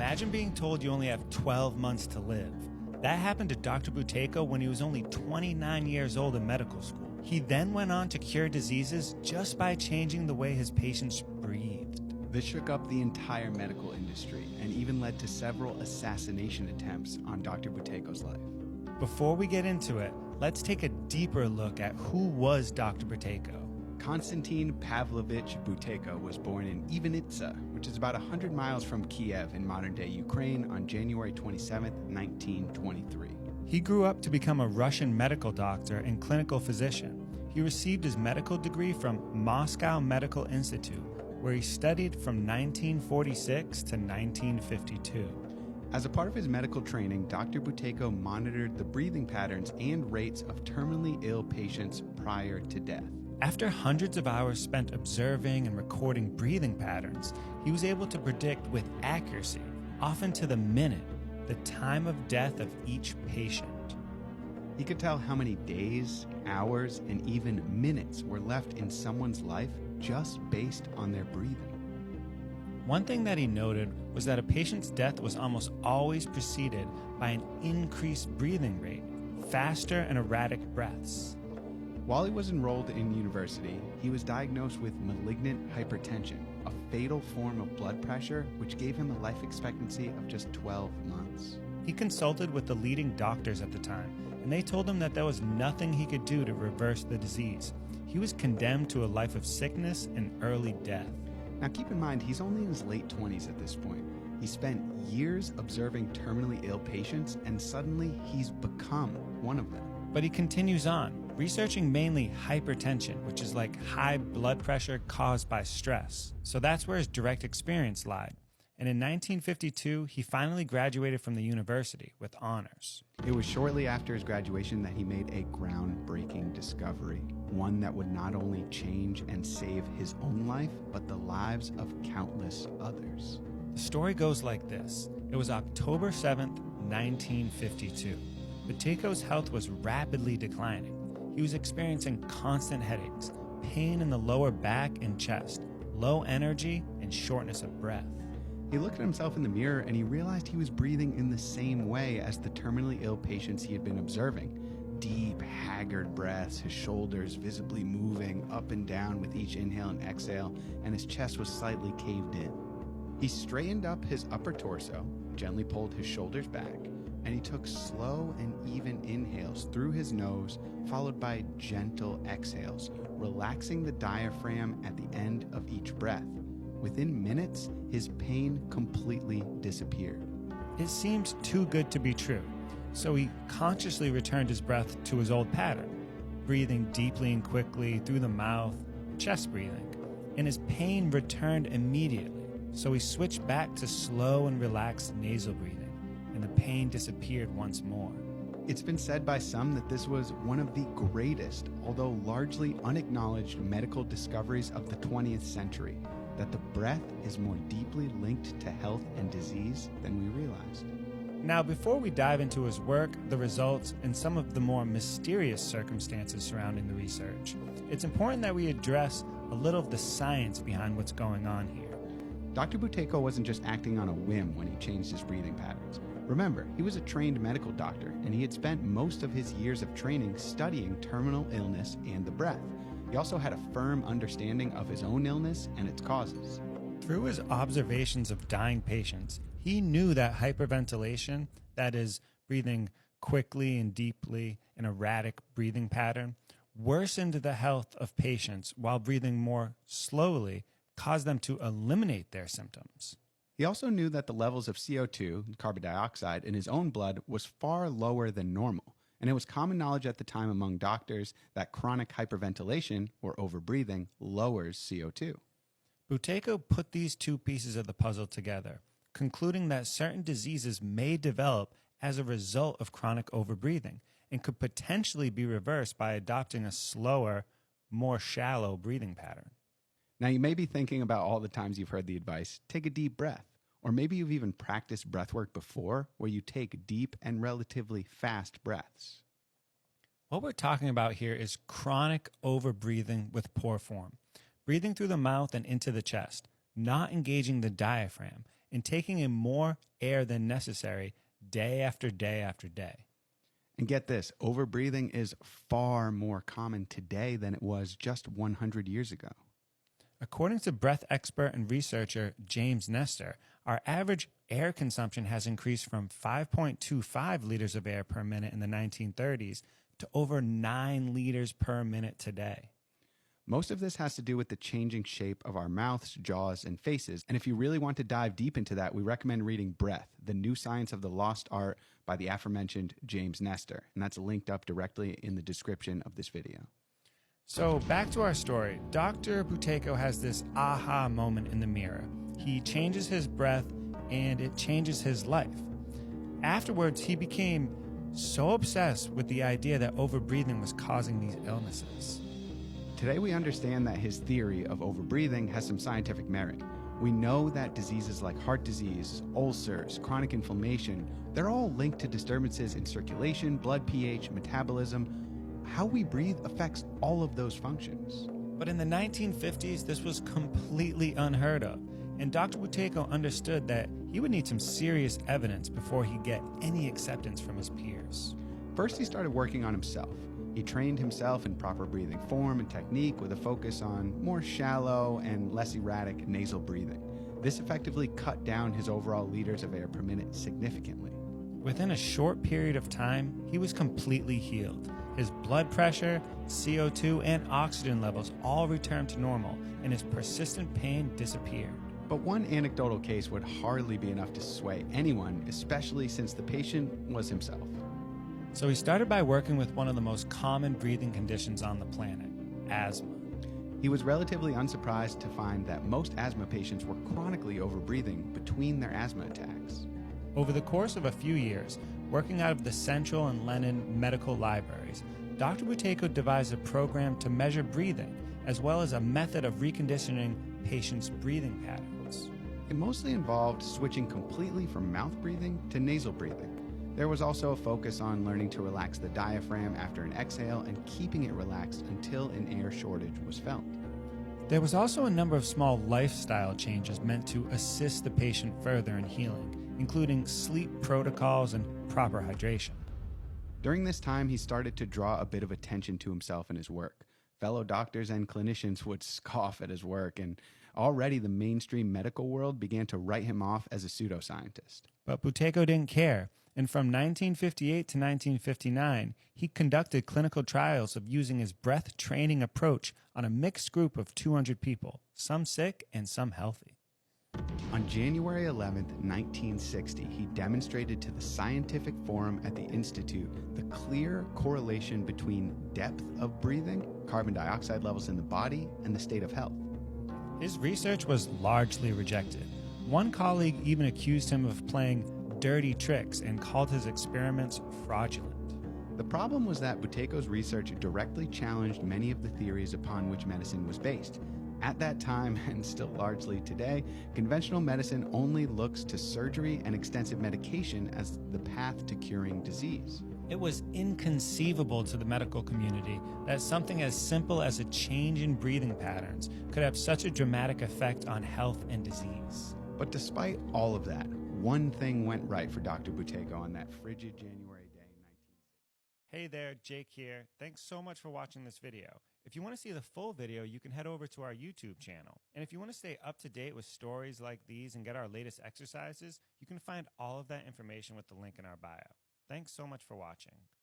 Imagine being told you only have 12 months to live. That happened to Dr. Buteyko when he was only 29 years old in medical school. He then went on to cure diseases just by changing the way his patients breathed. This shook up the entire medical industry and even led to several assassination attempts on Dr. Buteyko's life. Before we get into it, let's take a deeper look at who was Dr. Buteyko. Konstantin Pavlovich Buteyko was born in Ivanitsa, which is about 100 miles from Kiev in modern-day Ukraine, on January 27, 1923. He grew up to become a Russian medical doctor and clinical physician. He received his medical degree from Moscow Medical Institute, where he studied from 1946 to 1952. As a part of his medical training, Dr. Buteyko monitored the breathing patterns and rates of terminally ill patients prior to death. After hundreds of hours spent observing and recording breathing patterns, he was able to predict with accuracy, often to the minute, the time of death of each patient. He could tell how many days, hours, and even minutes were left in someone's life just based on their breathing. One thing that he noted was that a patient's death was almost always preceded by an increased breathing rate, faster and erratic breaths. While he was enrolled in university, he was diagnosed with malignant hypertension, a fatal form of blood pressure which gave him a life expectancy of just 12 months. He consulted with the leading doctors at the time, and they told him that there was nothing he could do to reverse the disease. He was condemned to a life of sickness and early death. Now keep in mind, he's only in his late 20s at this point. He spent years observing terminally ill patients, and suddenly he's become one of them. But he continues on, researching mainly hypertension, which is like high blood pressure caused by stress. So that's where his direct experience lied. And in 1952, he finally graduated from the university with honors. It was shortly after his graduation that he made a groundbreaking discovery, one that would not only change and save his own life, but the lives of countless others. The story goes like this. It was October 7th, 1952. Buteyko's health was rapidly declining. He was experiencing constant headaches, pain in the lower back and chest, low energy, and shortness of breath. He looked at himself in the mirror and he realized he was breathing in the same way as the terminally ill patients he had been observing. Deep, haggard breaths, his shoulders visibly moving up and down with each inhale and exhale, and his chest was slightly caved in. He straightened up his upper torso, gently pulled his shoulders back, and he took slow and even inhales through his nose, followed by gentle exhales, relaxing the diaphragm at the end of each breath. Within minutes, his pain completely disappeared. It seemed too good to be true, so he consciously returned his breath to his old pattern, breathing deeply and quickly through the mouth, chest breathing, and his pain returned immediately, so he switched back to slow and relaxed nasal breathing, and the pain disappeared once more. It's been said by some that this was one of the greatest, although largely unacknowledged, medical discoveries of the 20th century, that the breath is more deeply linked to health and disease than we realized. Now, before we dive into his work, the results, and some of the more mysterious circumstances surrounding the research, it's important that we address a little of the science behind what's going on here. Dr. Buteyko wasn't just acting on a whim when he changed his breathing patterns. Remember, he was a trained medical doctor, and he had spent most of his years of training studying terminal illness and the breath. He also had a firm understanding of his own illness and its causes. Through his observations of dying patients, he knew that hyperventilation, that is, breathing quickly and deeply, an erratic breathing pattern, worsened the health of patients, while breathing more slowly caused them to eliminate their symptoms. He also knew that the levels of CO2, carbon dioxide, in his own blood was far lower than normal. And it was common knowledge at the time among doctors that chronic hyperventilation, or overbreathing, lowers CO2. Buteyko put these two pieces of the puzzle together, concluding that certain diseases may develop as a result of chronic overbreathing and could potentially be reversed by adopting a slower, more shallow breathing pattern. Now, you may be thinking about all the times you've heard the advice, take a deep breath. Or maybe you've even practiced breathwork before, where you take deep and relatively fast breaths. What we're talking about here is chronic overbreathing with poor form, breathing through the mouth and into the chest, not engaging the diaphragm, and taking in more air than necessary day after day after day. And get this, overbreathing is far more common today than it was just 100 years ago. According to breath expert and researcher James Nestor, our average air consumption has increased from 5.25 liters of air per minute in the 1930s to over 9 liters per minute today. Most of this has to do with the changing shape of our mouths, jaws, and faces. And if you really want to dive deep into that, we recommend reading Breath, The New Science of the Lost Art by the aforementioned James Nestor. And that's linked up directly in the description of this video. So back to our story. Dr. Buteyko has this aha moment in the mirror. He changes his breath and it changes his life. Afterwards, he became so obsessed with the idea that overbreathing was causing these illnesses. Today we understand that his theory of overbreathing has some scientific merit. We know that diseases like heart disease, ulcers, chronic inflammation, they're all linked to disturbances in circulation, blood pH, metabolism. How we breathe affects all of those functions. But in the 1950s, this was completely unheard of. And Dr. Buteyko understood that he would need some serious evidence before he'd get any acceptance from his peers. First, he started working on himself. He trained himself in proper breathing form and technique with a focus on more shallow and less erratic nasal breathing. This effectively cut down his overall liters of air per minute significantly. Within a short period of time, he was completely healed. His blood pressure, CO2, and oxygen levels all returned to normal, and his persistent pain disappeared. But one anecdotal case would hardly be enough to sway anyone, especially since the patient was himself. So he started by working with one of the most common breathing conditions on the planet, asthma. He was relatively unsurprised to find that most asthma patients were chronically overbreathing between their asthma attacks. Over the course of a few years, working out of the Central and Lenin medical libraries, Dr. Buteyko devised a program to measure breathing, as well as a method of reconditioning patients' breathing patterns. It mostly involved switching completely from mouth breathing to nasal breathing. There was also a focus on learning to relax the diaphragm after an exhale and keeping it relaxed until an air shortage was felt. There was also a number of small lifestyle changes meant to assist the patient further in healing, including sleep protocols and proper hydration. During this time, he started to draw a bit of attention to himself and his work. Fellow doctors and clinicians would scoff at his work, and already the mainstream medical world began to write him off as a pseudoscientist. But Buteyko didn't care, and from 1958 to 1959, he conducted clinical trials of using his breath training approach on a mixed group of 200 people, some sick and some healthy. On January 11, 1960, he demonstrated to the scientific forum at the Institute the clear correlation between depth of breathing, carbon dioxide levels in the body, and the state of health. His research was largely rejected. One colleague even accused him of playing dirty tricks and called his experiments fraudulent. The problem was that Buteyko's research directly challenged many of the theories upon which medicine was based. At that time, and still largely today, conventional medicine only looks to surgery and extensive medication as the path to curing disease. It was inconceivable to the medical community that something as simple as a change in breathing patterns could have such a dramatic effect on health and disease. But despite all of that, one thing went right for Dr. Buteyko on that frigid January day in 1960. Hey there, Jake here. Thanks so much for watching this video. If you want to see the full video, you can head over to our YouTube channel. And if you want to stay up to date with stories like these and get our latest exercises, you can find all of that information with the link in our bio. Thanks so much for watching.